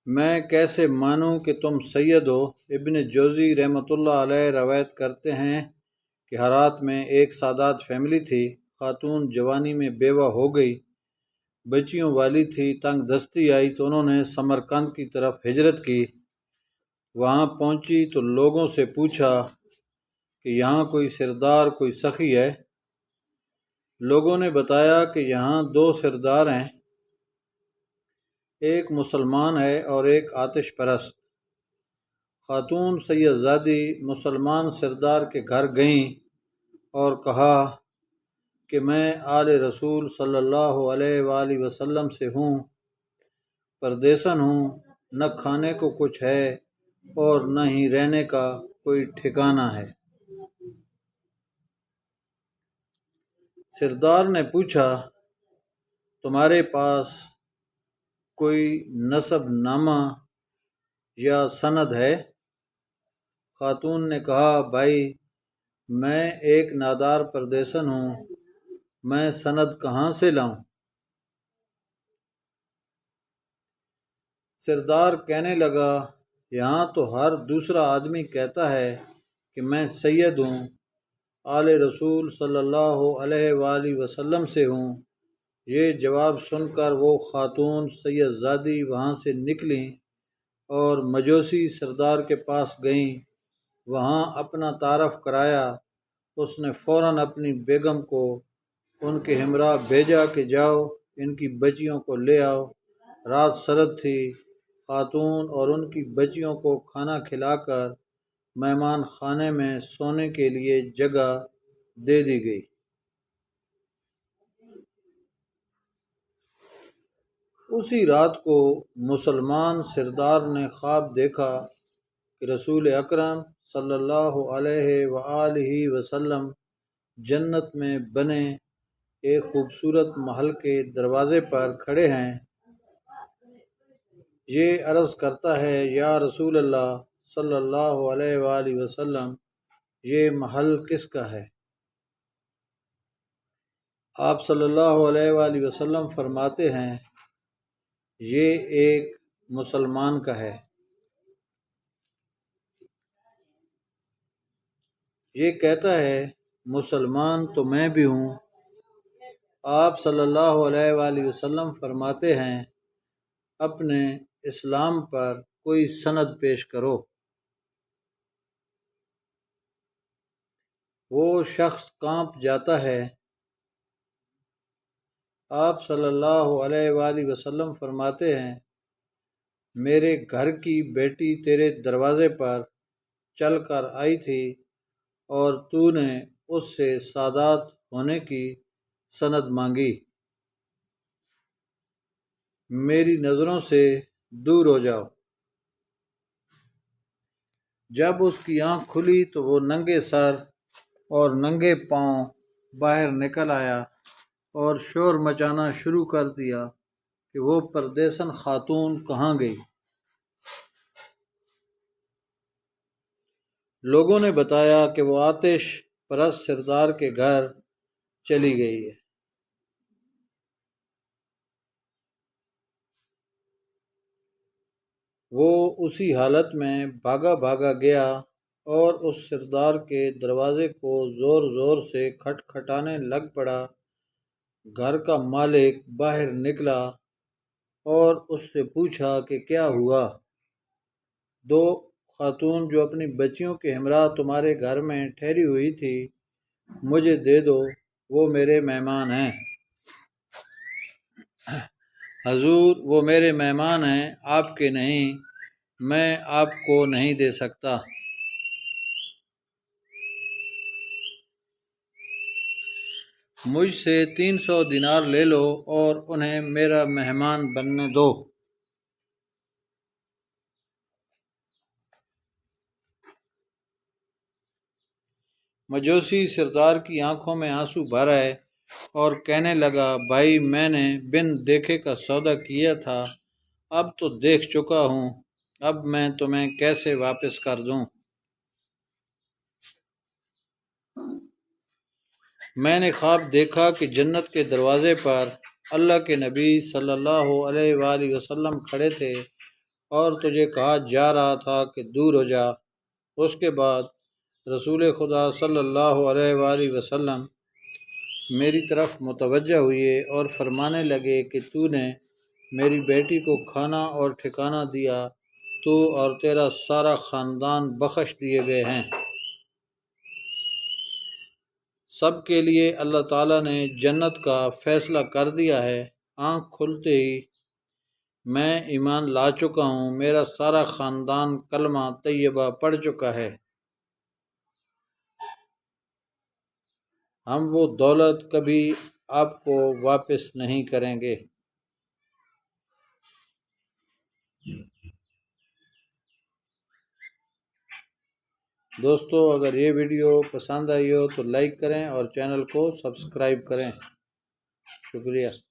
میں کیسے مانوں کہ تم سید ہو؟ ابن جوزی رحمۃ اللہ علیہ روایت کرتے ہیں کہ ہرات میں ایک سادات فیملی تھی۔ خاتون جوانی میں بیوہ ہو گئی، بچیوں والی تھی۔ تنگ دستی آئی تو انہوں نے سمرقند کی طرف ہجرت کی۔ وہاں پہنچی تو لوگوں سے پوچھا کہ یہاں کوئی سردار، کوئی سخی ہے؟ لوگوں نے بتایا کہ یہاں دو سردار ہیں، ایک مسلمان ہے اور ایک آتش پرست۔ خاتون سید زادی مسلمان سردار کے گھر گئیں اور کہا کہ میں آل رسول صلی اللہ علیہ وآلہ وسلم سے ہوں، پردیسن ہوں، نہ کھانے کو کچھ ہے اور نہ ہی رہنے کا کوئی ٹھکانہ ہے۔ سردار نے پوچھا تمہارے پاس کوئی نسب نامہ یا سند ہے؟ خاتون نے کہا بھائی میں ایک نادار پردیسن ہوں، میں سند کہاں سے لاؤں؟ سردار کہنے لگا یہاں تو ہر دوسرا آدمی کہتا ہے کہ میں سید ہوں، آل رسول صلی اللہ علیہ وآلہ وسلم سے ہوں۔ یہ جواب سن کر وہ خاتون سید زادی وہاں سے نکلیں اور مجوسی سردار کے پاس گئیں۔ وہاں اپنا تعارف کرایا۔ اس نے فوراً اپنی بیگم کو ان کے ہمراہ بھیجا کہ جاؤ ان کی بچیوں کو لے آؤ۔ رات سرد تھی۔ خاتون اور ان کی بچیوں کو کھانا کھلا کر مہمان خانے میں سونے کے لیے جگہ دے دی گئی۔ اسی رات کو مسلمان سردار نے خواب دیکھا کہ رسول اکرم صلی اللہ علیہ وآلہ وسلم جنت میں بنے ایک خوبصورت محل کے دروازے پر کھڑے ہیں۔ یہ عرض کرتا ہے یا رسول اللہ صلی اللہ علیہ وآلہ وسلم یہ محل کس کا ہے؟ آپ صلی اللہ علیہ وآلہ وسلم فرماتے ہیں یہ ایک مسلمان کا ہے۔ یہ کہتا ہے مسلمان تو میں بھی ہوں۔ آپ صلی اللہ علیہ وآلہ وسلم فرماتے ہیں اپنے اسلام پر کوئی سند پیش کرو۔ وہ شخص کانپ جاتا ہے۔ آپ صلی اللہ علیہ وآلہ وسلم فرماتے ہیں میرے گھر کی بیٹی تیرے دروازے پر چل کر آئی تھی اور تو نے اس سے سادات ہونے کی سند مانگی۔ میری نظروں سے دور ہو جاؤ۔ جب اس کی آنکھ کھلی تو وہ ننگے سر اور ننگے پاؤں باہر نکل آیا اور شور مچانا شروع کر دیا کہ وہ پردیسن خاتون کہاں گئی۔ لوگوں نے بتایا کہ وہ آتش پرست سردار کے گھر چلی گئی ہے۔ وہ اسی حالت میں بھاگا بھاگا گیا اور اس سردار کے دروازے کو زور زور سے کھٹکھٹانے لگ پڑا۔ گھر کا مالک باہر نکلا اور اس سے پوچھا کہ کیا ہوا؟ دو خاتون جو اپنی بچیوں کے ہمراہ تمہارے گھر میں ٹھہری ہوئی تھی مجھے دے دو، وہ میرے مہمان ہیں۔ حضور وہ میرے مہمان ہیں، آپ کے نہیں، میں آپ کو نہیں دے سکتا۔ مجھ سے 300 دینار لے لو اور انہیں میرا مہمان بننے دو۔ مجوسی سردار کی آنکھوں میں آنسو بھر آئے اور کہنے لگا بھائی میں نے بن دیکھے کا سودا کیا تھا، اب تو دیکھ چکا ہوں، اب میں تمہیں کیسے واپس کر دوں؟ میں نے خواب دیکھا کہ جنت کے دروازے پر اللہ کے نبی صلی اللہ علیہ وآلہ وسلم کھڑے تھے اور تجھے کہا جا رہا تھا کہ دور ہو جا۔ اس کے بعد رسول خدا صلی اللہ علیہ وآلہ وسلم میری طرف متوجہ ہوئے اور فرمانے لگے کہ تو نے میری بیٹی کو کھانا اور ٹھکانہ دیا، تو اور تیرا سارا خاندان بخش دیے گئے ہیں۔ سب کے لیے اللہ تعالیٰ نے جنت کا فیصلہ کر دیا ہے۔ آنکھ کھلتے ہی میں ایمان لا چکا ہوں، میرا سارا خاندان کلمہ طیبہ پڑھ چکا ہے۔ ہم وہ دولت کبھی آپ کو واپس نہیں کریں گے۔ دوستو، اگر یہ ویڈیو پسند آئی ہو تو لائک کریں اور چینل کو سبسکرائب کریں۔ شکریہ۔